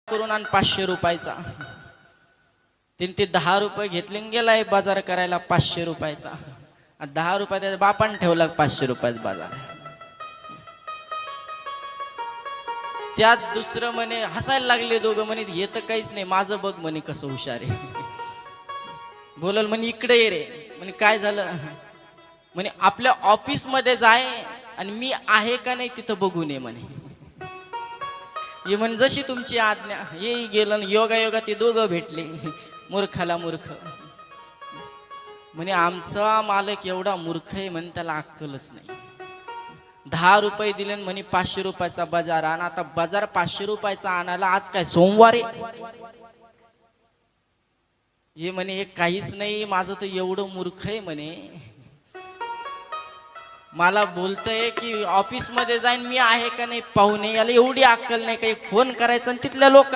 करून आणि 500 रुपयाचा ते 10 रुपये घेतले आणि गेलाय बाजार करायला 500 रुपयाचा. 10 रुपये त्याच्या बापाने ठेवला 500 रुपयाचा बाजार. त्यात दुसरं म्हणे हसायला लागले दोघं, म्हणे हे तर काहीच नाही, माझं बघ म्हणे कसं हुशार आहे. बोलल म्हणे इकडे ये रे. म्हणे काय झालं. म्हणे आपल्या ऑफिस मध्ये जाय आणि मी आहे का नाही तिथं बघून ये म्हणे. ये म्हण जशी तुमची आज्ञा. ये गेलं योगा योगा ते दोघं भेटले. मूर्खाला मूर्ख. म्हणे आमचा मालक एवढा मूर्ख आहे म्हणे त्याला अक्कलच नाही. 10 रुपये दिले म्हणे 500 रुपयाचा बाजार आण. आता बाजार 500 रुपयाचा आणायला आज काय सोमवार आहे. हे म्हणे हे काहीच नाही, माझं तर एवढं मूर्ख आहे म्हणे. मला बोलतंय की ऑफिस मध्ये जाईन मी आहे का नाही पाहुणे, याला एवढी अक्कल नाही काही फोन करायचा आणि तिथल्या लोक